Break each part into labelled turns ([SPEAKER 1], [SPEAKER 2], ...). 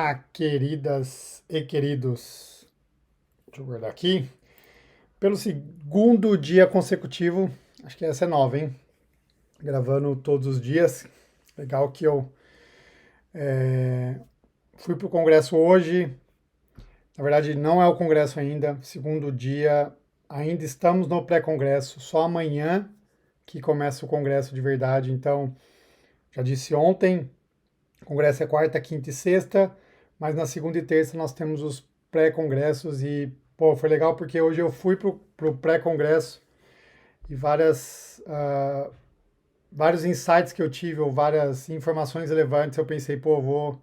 [SPEAKER 1] Olá, queridas e queridos. Deixa eu guardar aqui. Pelo segundo dia consecutivo, acho que essa é nova, hein? Gravando todos os dias. Legal que eu fui para o congresso hoje. Na verdade, não é o congresso ainda. Segundo dia, ainda estamos no pré-congresso. Só amanhã que começa o congresso de verdade. Então, já disse ontem, o congresso é quarta, quinta e sexta, mas na segunda e terça nós temos os pré-congressos e, pô, foi legal porque hoje eu fui pro pré-congresso e vários insights que eu tive, ou várias informações relevantes, eu pensei, pô, eu vou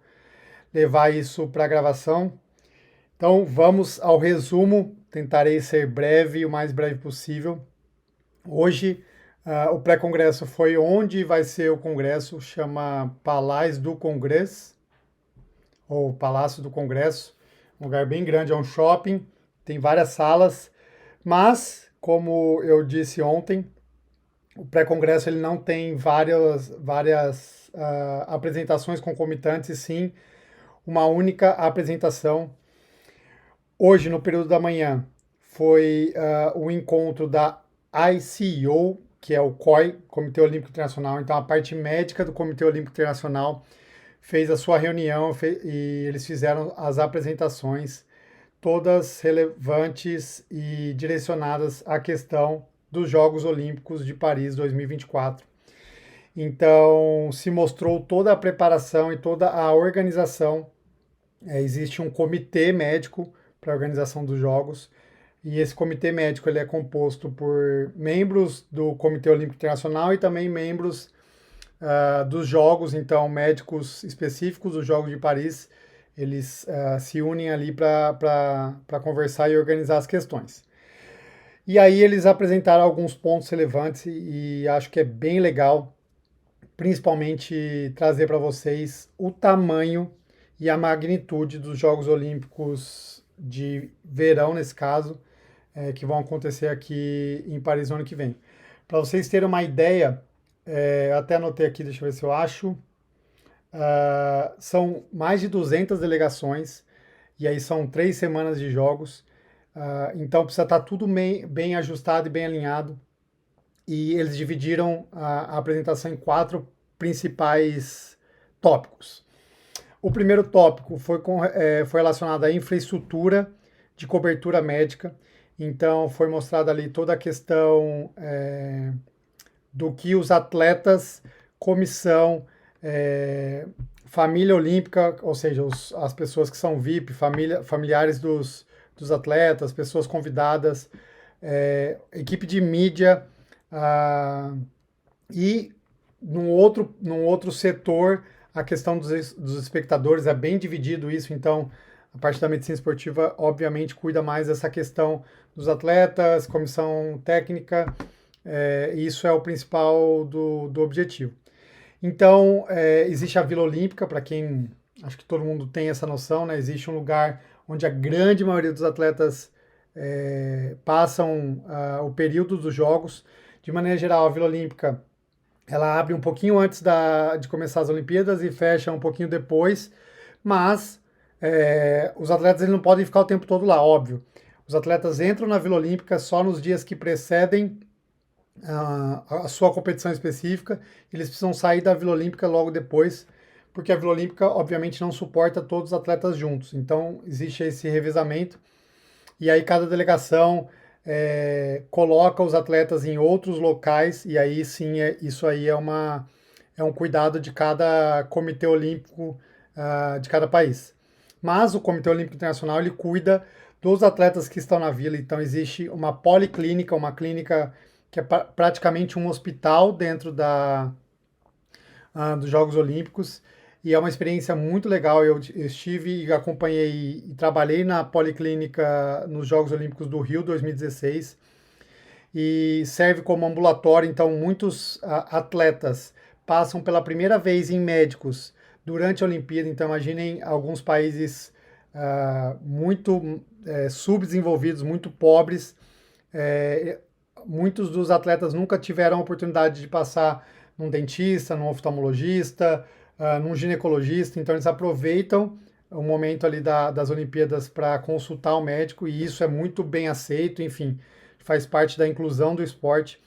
[SPEAKER 1] levar isso para a gravação. Então, vamos ao resumo, tentarei ser breve, o mais breve possível. Hoje, o pré-congresso foi onde vai ser o congresso, chama Palais do Congresso, ou Palácio do Congresso, um lugar bem grande, é um shopping, tem várias salas, mas, como eu disse ontem, o pré-congresso ele não tem várias apresentações concomitantes, e sim uma única apresentação. Hoje, no período da manhã, foi o encontro da ICO, que é o COI, Comitê Olímpico Internacional, então a parte médica do Comitê Olímpico Internacional fez a sua reunião e eles fizeram as apresentações, todas relevantes e direcionadas à questão dos Jogos Olímpicos de Paris 2024. Então, se mostrou toda a preparação e toda a organização. Existe um comitê médico para a organização dos Jogos, e esse comitê médico ele é composto por membros do Comitê Olímpico Internacional e também membros dos Jogos, então médicos específicos dos Jogos de Paris, eles se unem ali para conversar e organizar as questões. E aí eles apresentaram alguns pontos relevantes e acho que é bem legal, principalmente trazer para vocês o tamanho e a magnitude dos Jogos Olímpicos de verão, nesse caso, que vão acontecer aqui em Paris no ano que vem. Para vocês terem uma ideia, eu até anotei aqui, deixa eu ver se eu acho. São mais de 200 delegações, e aí são 3 semanas de jogos. Então precisa estar tudo bem ajustado e bem alinhado. E eles dividiram a apresentação em 4 principais tópicos. O primeiro tópico foi relacionado à infraestrutura de cobertura médica. Então foi mostrada ali toda a questão do que os atletas, comissão, família olímpica, ou seja, as pessoas que são VIP, familiares dos atletas, pessoas convidadas, equipe de mídia, e num outro setor, a questão dos espectadores é bem dividido isso, então a parte da medicina esportiva, obviamente, cuida mais dessa questão dos atletas, comissão técnica, isso é o principal do objetivo. Então, existe a Vila Olímpica, para quem, acho que todo mundo tem essa noção, né? Existe um lugar onde a grande maioria dos atletas passam o período dos Jogos. De maneira geral, a Vila Olímpica ela abre um pouquinho antes de começar as Olimpíadas e fecha um pouquinho depois, mas os atletas eles não podem ficar o tempo todo lá, óbvio. Os atletas entram na Vila Olímpica só nos dias que precedem a sua competição específica, eles precisam sair da Vila Olímpica logo depois, porque a Vila Olímpica, obviamente, não suporta todos os atletas juntos. Então, existe esse revezamento, e aí cada delegação coloca os atletas em outros locais, e aí sim, isso aí é um cuidado de cada comitê olímpico de cada país. Mas o Comitê Olímpico Internacional ele cuida dos atletas que estão na vila, então existe uma policlínica, uma clínica que é praticamente um hospital dentro dos Jogos Olímpicos, e é uma experiência muito legal. Eu estive e acompanhei e trabalhei na Policlínica nos Jogos Olímpicos do Rio 2016 e serve como ambulatório, então muitos atletas passam pela primeira vez em médicos durante a Olimpíada, então imaginem alguns países muito subdesenvolvidos, muito pobres, muitos dos atletas nunca tiveram a oportunidade de passar num dentista, num oftalmologista, num ginecologista, então eles aproveitam um momento ali das Olimpíadas para consultar o médico, e isso é muito bem aceito, enfim, faz parte da inclusão do esporte.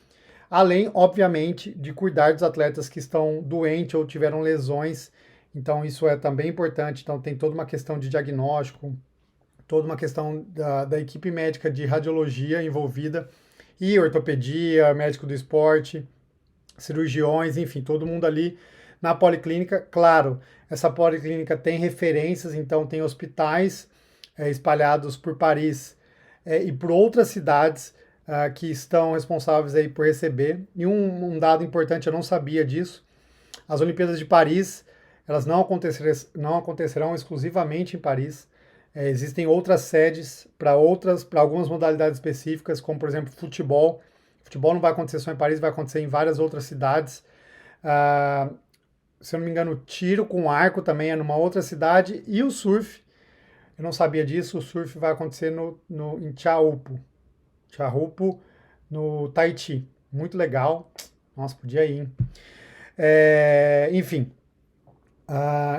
[SPEAKER 1] Além, obviamente, de cuidar dos atletas que estão doentes ou tiveram lesões. Então, isso é também importante. Então, tem toda uma questão de diagnóstico, toda uma questão da equipe médica de radiologia envolvida, e ortopedia, médico do esporte, cirurgiões, enfim, todo mundo ali na policlínica. Claro, essa policlínica tem referências, então tem hospitais espalhados por Paris e por outras cidades que estão responsáveis aí por receber. E um dado importante, eu não sabia disso, as Olimpíadas de Paris, elas não acontecerão exclusivamente em Paris. Existem outras sedes para algumas modalidades específicas, como por exemplo futebol. Futebol não vai acontecer só em Paris, vai acontecer em várias outras cidades. Ah, se eu não me engano, tiro com arco também é numa outra cidade. E o surf, eu não sabia disso, o surf vai acontecer em Charrupo, no Tahiti. Muito legal. Nossa, podia ir, hein? Enfim,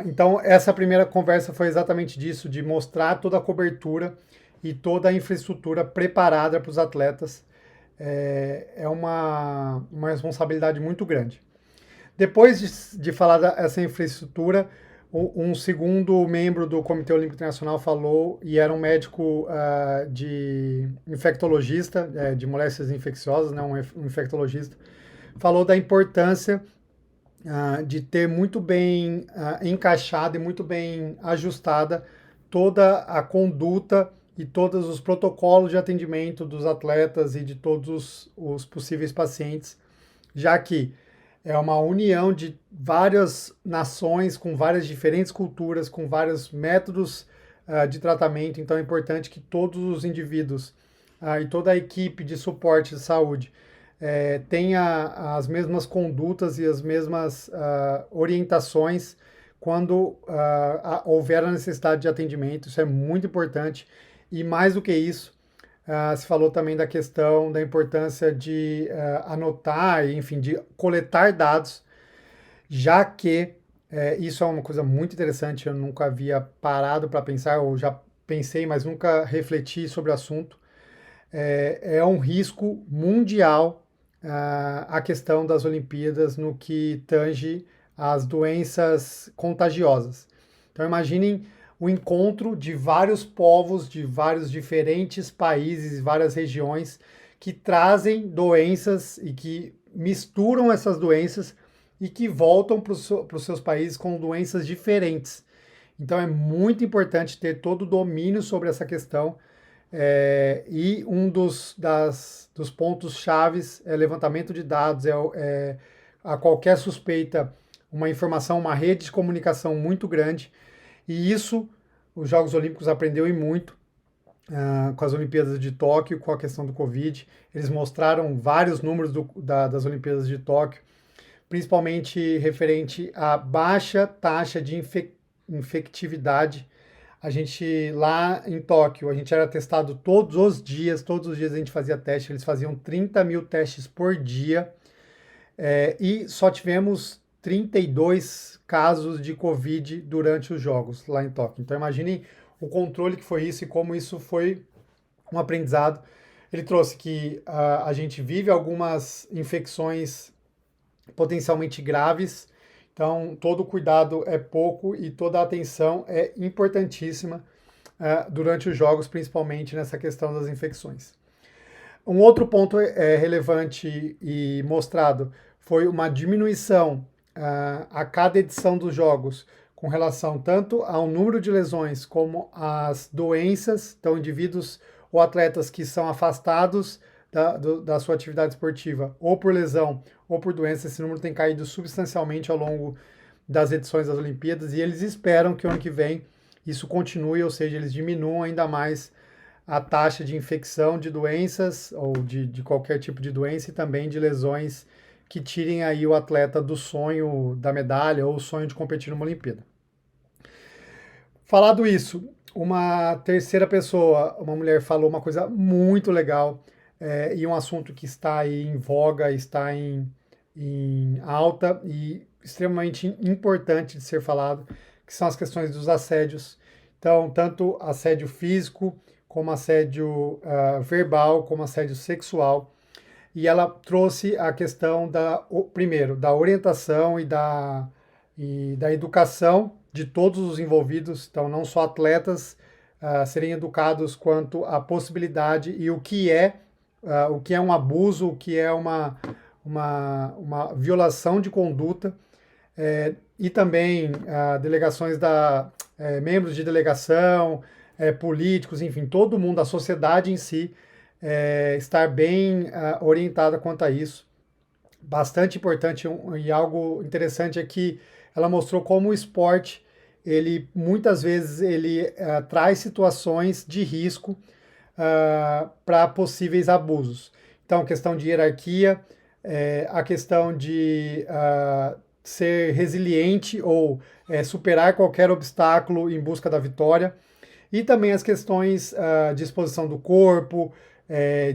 [SPEAKER 1] então essa primeira conversa foi exatamente disso, de mostrar toda a cobertura e toda a infraestrutura preparada para os atletas. É uma responsabilidade muito grande. Depois de falar dessa infraestrutura, um segundo membro do Comitê Olímpico Internacional falou, e era um médico de infectologista, de moléstias infecciosas, né, um infectologista, falou da importância de ter muito bem encaixada e muito bem ajustada toda a conduta e todos os protocolos de atendimento dos atletas e de todos os possíveis pacientes, já que é uma união de várias nações, com várias diferentes culturas, com vários métodos de tratamento. Então é importante que todos os indivíduos e toda a equipe de suporte de saúde tenha as mesmas condutas e as mesmas orientações quando houver a necessidade de atendimento. Isso é muito importante. E mais do que isso, se falou também da questão da importância de anotar, enfim, de coletar dados, já que isso é uma coisa muito interessante, eu nunca havia parado para pensar, ou já pensei, mas nunca refleti sobre o assunto. É um risco mundial a questão das Olimpíadas no que tange às doenças contagiosas. Então imaginem o encontro de vários povos, de vários diferentes países, várias regiões que trazem doenças e que misturam essas doenças e que voltam para os seus países com doenças diferentes. Então é muito importante ter todo o domínio sobre essa questão. E um dos pontos chaves é levantamento de dados, a qualquer suspeita, uma informação, uma rede de comunicação muito grande. E isso os Jogos Olímpicos aprendeu e muito com as Olimpíadas de Tóquio, com a questão do Covid. Eles mostraram vários números das Olimpíadas de Tóquio, principalmente referente à baixa taxa de infectividade. A gente, lá em Tóquio, a gente era testado todos os dias a gente fazia teste, eles faziam 30 mil testes por dia, e só tivemos 32 casos de Covid durante os Jogos lá em Tóquio. Então imaginem o controle que foi isso e como isso foi um aprendizado. Ele trouxe que a gente vive algumas infecções potencialmente graves, então todo cuidado é pouco e toda a atenção é importantíssima durante os jogos, principalmente nessa questão das infecções. Um outro ponto relevante e mostrado foi uma diminuição a cada edição dos jogos com relação tanto ao número de lesões como às doenças. Então, indivíduos ou atletas que são afastados da sua atividade esportiva ou por lesão ou por doença, esse número tem caído substancialmente ao longo das edições das Olimpíadas, e eles esperam que o ano que vem isso continue, ou seja, eles diminuam ainda mais a taxa de infecção de doenças ou de qualquer tipo de doença e também de lesões que tirem aí o atleta do sonho da medalha ou o sonho de competir numa Olimpíada. Falado isso, uma terceira pessoa, uma mulher, falou uma coisa muito legal e um assunto que está aí em voga, está em alta e extremamente importante de ser falado, que são as questões dos assédios. Então, tanto assédio físico, como assédio verbal, como assédio sexual. E ela trouxe a questão primeiro, da orientação e da educação de todos os envolvidos, então não só atletas serem educados quanto à possibilidade e o que é um abuso, o que é uma violação de conduta, e também delegações membros de delegação, políticos, enfim, todo mundo, a sociedade em si, estar bem orientada quanto a isso. Bastante importante e algo interessante é que ela mostrou como o esporte, ele muitas vezes ele traz situações de risco para possíveis abusos. Então, questão de hierarquia, a questão de ser resiliente ou superar qualquer obstáculo em busca da vitória, e também as questões de exposição do corpo,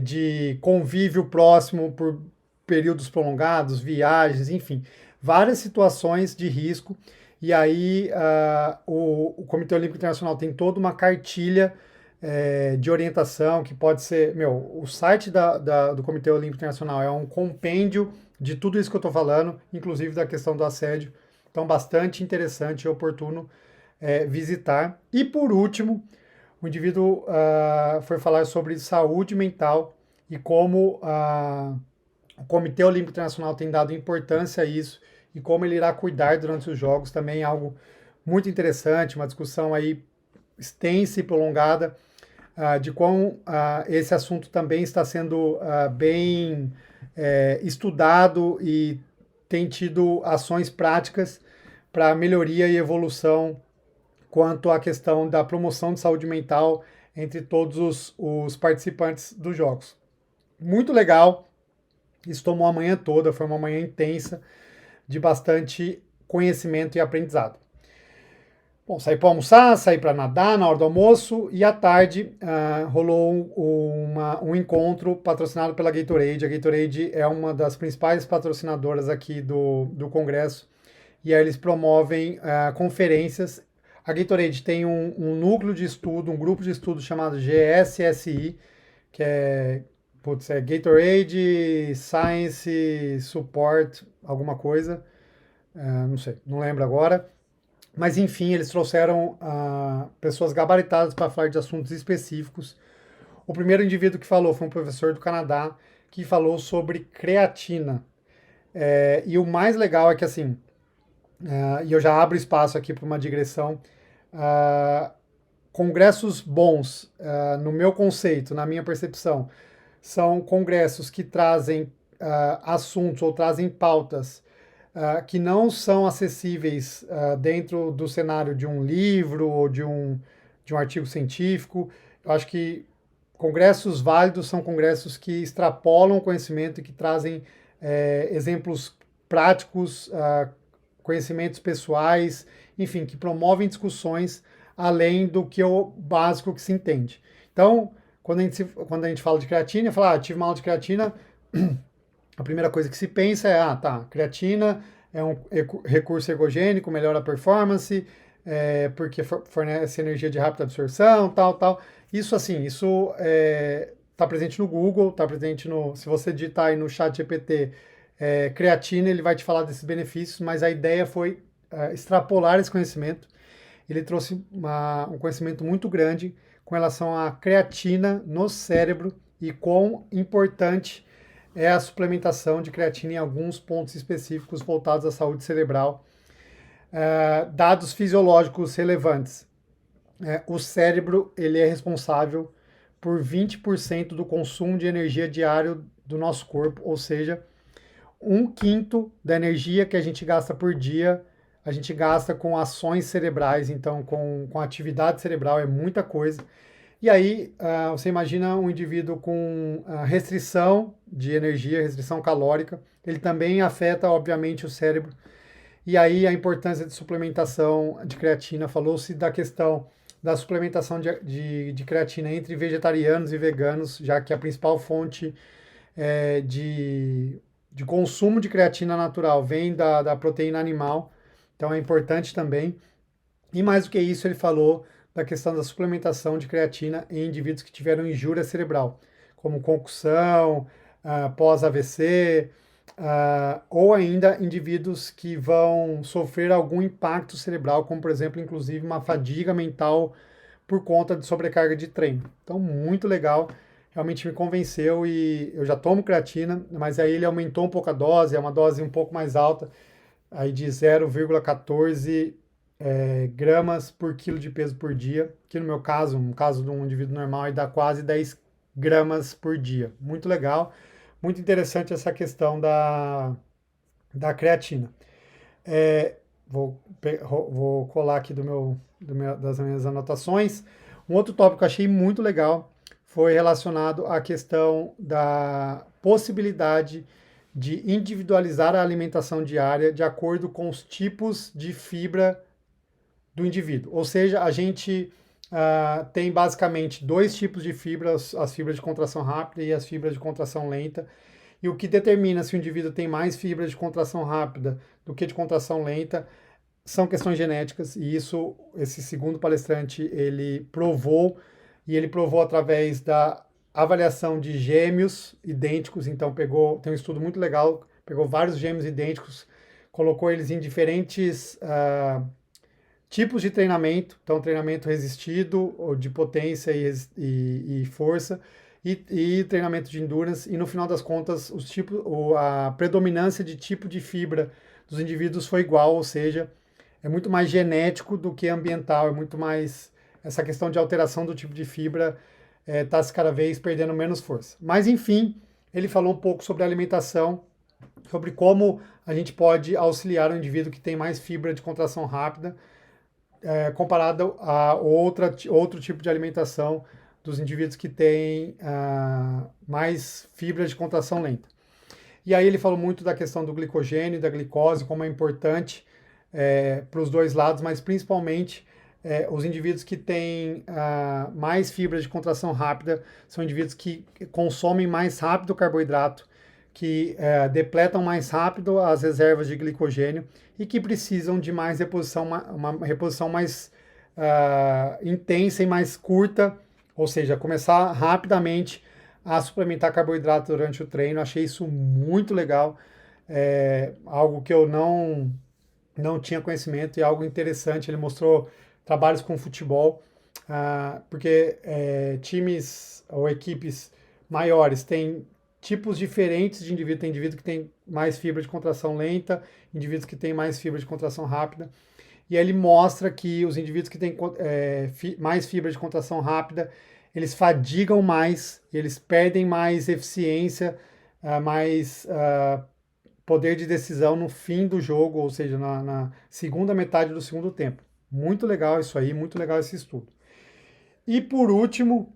[SPEAKER 1] de convívio próximo por períodos prolongados, viagens, enfim, várias situações de risco. E aí o Comitê Olímpico Internacional tem toda uma cartilha de orientação que pode ser. O site do Comitê Olímpico Internacional é um compêndio de tudo isso que eu estou falando, inclusive da questão do assédio. Então, bastante interessante e oportuno visitar. E por último, o indivíduo foi falar sobre saúde mental e como o Comitê Olímpico Internacional tem dado importância a isso e como ele irá cuidar durante os Jogos, também algo muito interessante, uma discussão aí extensa e prolongada de como esse assunto também está sendo bem estudado e tem tido ações práticas para melhoria e evolução quanto à questão da promoção de saúde mental entre todos os participantes dos Jogos. Muito legal, isso tomou a manhã toda, foi uma manhã intensa, de bastante conhecimento e aprendizado. Bom, saí para almoçar, saí para nadar na hora do almoço e à tarde rolou um encontro patrocinado pela Gatorade. A Gatorade é uma das principais patrocinadoras aqui do Congresso e aí eles promovem conferências. A Gatorade tem um núcleo de estudo, um grupo de estudo chamado GSSI, que é Gatorade Science Support, alguma coisa, não sei, não lembro agora. Mas, enfim, eles trouxeram pessoas gabaritadas para falar de assuntos específicos. O primeiro indivíduo que falou foi um professor do Canadá, que falou sobre creatina. E o mais legal é que, assim, e eu já abro espaço aqui para uma digressão, congressos bons, no meu conceito, na minha percepção, são congressos que trazem assuntos ou trazem pautas que não são acessíveis dentro do cenário de um livro ou de um artigo científico. Eu acho que congressos válidos são congressos que extrapolam o conhecimento e que trazem exemplos práticos, conhecimentos pessoais, enfim, que promovem discussões além do que o básico que se entende. Então, quando a gente fala de creatina, fala, tive uma aula de creatina, a primeira coisa que se pensa é, creatina é um recurso ergogênico, melhora a performance, porque fornece energia de rápida absorção, tal. Isso, assim, isso está presente no Google, está presente se você digitar aí no chat GPT, creatina, ele vai te falar desses benefícios, mas a ideia foi extrapolar esse conhecimento. Ele trouxe um conhecimento muito grande com relação à creatina no cérebro e quão importante é a suplementação de creatina em alguns pontos específicos voltados à saúde cerebral. Dados fisiológicos relevantes. O cérebro ele é responsável por 20% do consumo de energia diário do nosso corpo, ou seja, 1/5 da energia que a gente gasta por dia, a gente gasta com ações cerebrais, então com atividade cerebral, é muita coisa. E aí, você imagina um indivíduo com restrição de energia, restrição calórica, ele também afeta, obviamente, o cérebro. E aí, a importância de suplementação de creatina, falou-se da questão da suplementação de creatina entre vegetarianos e veganos, já que a principal fonte de consumo de creatina natural vem da proteína animal, então é importante também. E mais do que isso, ele falou da questão da suplementação de creatina em indivíduos que tiveram injúria cerebral, como concussão, pós-AVC, ou ainda indivíduos que vão sofrer algum impacto cerebral, como por exemplo, inclusive uma fadiga mental por conta de sobrecarga de treino. Então, muito legal, realmente me convenceu e eu já tomo creatina, mas aí ele aumentou um pouco a dose, é uma dose um pouco mais alta, aí de 0,14 gramas por quilo de peso por dia, que no meu caso, no caso de um indivíduo normal, aí dá quase 10 gramas por dia. Muito legal, muito interessante essa questão da creatina. Vou colar aqui das minhas anotações. Um outro tópico que eu achei muito legal foi relacionado à questão da possibilidade de individualizar a alimentação diária de acordo com os tipos de fibra do indivíduo. Ou seja, a gente tem basicamente dois tipos de fibras, as fibras de contração rápida e as fibras de contração lenta. E o que determina se o indivíduo tem mais fibras de contração rápida do que de contração lenta são questões genéticas, e isso, esse segundo palestrante, ele provou, e ele provou através da avaliação de gêmeos idênticos. Então tem um estudo muito legal, pegou vários gêmeos idênticos, colocou eles em diferentes tipos de treinamento, então treinamento resistido, ou de potência e força, e treinamento de endurance, e no final das contas a predominância de tipo de fibra dos indivíduos foi igual, ou seja, é muito mais genético do que ambiental, é muito mais essa questão de alteração do tipo de fibra está se cada vez perdendo menos força. Mas enfim, ele falou um pouco sobre a alimentação, sobre como a gente pode auxiliar o indivíduo que tem mais fibra de contração rápida, comparado a outro tipo de alimentação dos indivíduos que têm mais fibra de contração lenta. E aí ele falou muito da questão do glicogênio e da glicose, como é importante para os dois lados, mas principalmente os indivíduos que têm mais fibra de contração rápida são indivíduos que consomem mais rápido o carboidrato, que depletam mais rápido as reservas de glicogênio e que precisam de mais reposição, uma reposição mais intensa e mais curta, ou seja, começar rapidamente a suplementar carboidrato durante o treino. Achei isso muito legal, algo que eu não tinha conhecimento e algo interessante. Ele mostrou trabalhos com futebol, porque times ou equipes maiores têm tipos diferentes de indivíduo. Tem indivíduo que tem mais fibra de contração lenta, indivíduos que têm mais fibra de contração rápida. E aí ele mostra que os indivíduos que têm mais fibra de contração rápida, eles fadigam mais, eles perdem mais eficiência, mais poder de decisão no fim do jogo, ou seja, na segunda metade do segundo tempo. Muito legal isso aí, muito legal esse estudo. E por último,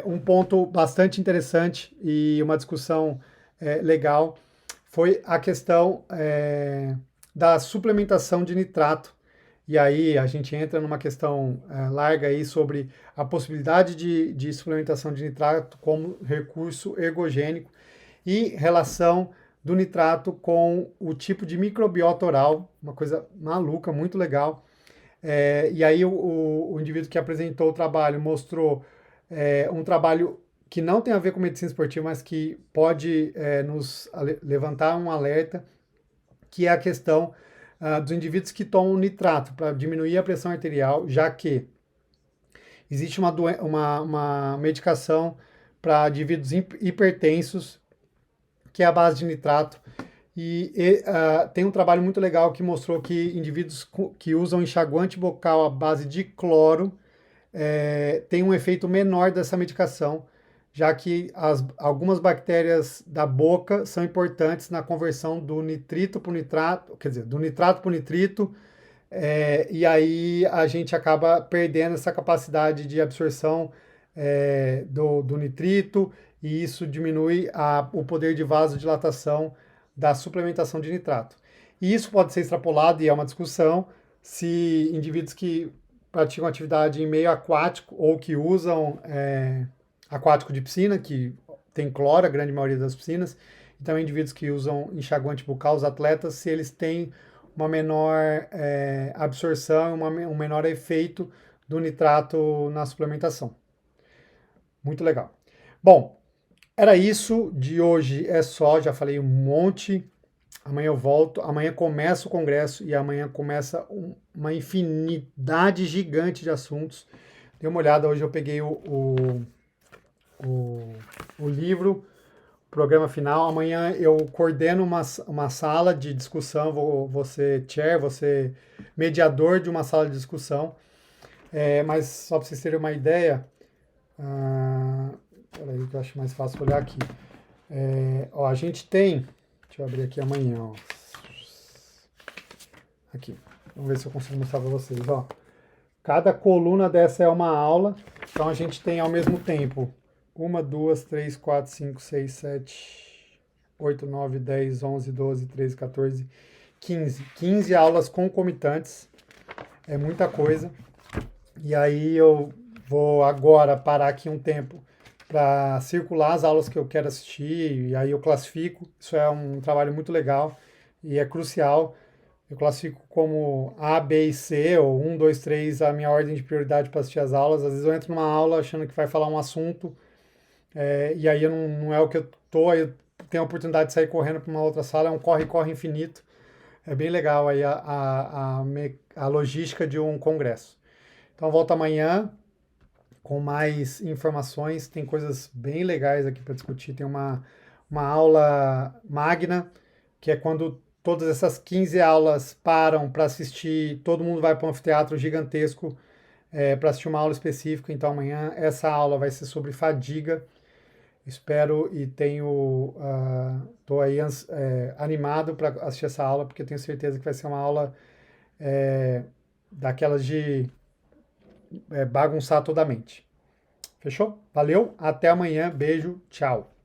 [SPEAKER 1] um ponto bastante interessante e uma discussão legal foi a questão da suplementação de nitrato. E aí a gente entra numa questão larga aí sobre a possibilidade de suplementação de nitrato como recurso ergogênico e relação do nitrato com o tipo de microbiota oral, uma coisa maluca, muito legal. E aí o indivíduo que apresentou o trabalho mostrou um trabalho que não tem a ver com medicina esportiva, mas que pode nos levantar um alerta, que é a questão dos indivíduos que tomam nitrato para diminuir a pressão arterial, já que existe uma medicação para indivíduos hipertensos, que é a base de nitrato, e tem um trabalho muito legal que mostrou que indivíduos que usam enxaguante bucal à base de cloro têm um efeito menor dessa medicação, já que algumas bactérias da boca são importantes na conversão do nitrito para o nitrato, quer dizer, do nitrato para o nitrito, e aí a gente acaba perdendo essa capacidade de absorção do nitrito, e isso diminui o poder de vasodilatação da suplementação de nitrato. E isso pode ser extrapolado, e é uma discussão, se indivíduos que praticam atividade em meio aquático ou que usam aquático de piscina, que tem cloro, a grande maioria das piscinas, e também indivíduos que usam enxaguante bucal, os atletas, se eles têm uma menor absorção, um menor efeito do nitrato na suplementação. Muito legal. Bom, era isso de hoje, é só, já falei um monte. Amanhã eu volto, amanhã começa o congresso e amanhã começa uma infinidade gigante de assuntos. Dê uma olhada, hoje eu peguei o livro, programa final. Amanhã eu coordeno uma sala de discussão, vou ser chair, vou ser mediador de uma sala de discussão. Mas só para vocês terem uma ideia, peraí que eu acho mais fácil olhar aqui. Ó, a gente tem, deixa eu abrir aqui amanhã, ó. Aqui, vamos ver se eu consigo mostrar para vocês, ó. Cada coluna dessa é uma aula, então a gente tem ao mesmo tempo 1, 2, 3, 4, 5, 6, 7, 8, 9, 10, 11, 12, 13, 14, 15. 15 aulas concomitantes, é muita coisa. E aí eu vou agora parar aqui um tempo para circular as aulas que eu quero assistir, e aí eu classifico. Isso é um trabalho muito legal e é crucial. Eu classifico como A, B e C, ou 1, 2, 3, a minha ordem de prioridade para assistir as aulas. Às vezes eu entro numa aula achando que vai falar um assunto, e aí não é o que eu tô, aí eu tenho a oportunidade de sair correndo para uma outra sala, é um corre-corre infinito. É bem legal aí a logística de um congresso. Então volto amanhã com mais informações, tem coisas bem legais aqui para discutir. Tem uma aula magna, que é quando todas essas 15 aulas param para assistir, todo mundo vai para um anfiteatro gigantesco para assistir uma aula específica. Então amanhã essa aula vai ser sobre fadiga. Espero e estou aí animado para assistir essa aula, porque tenho certeza que vai ser uma aula daquelas de bagunçar toda a mente. Fechou? Valeu, até amanhã, beijo, tchau.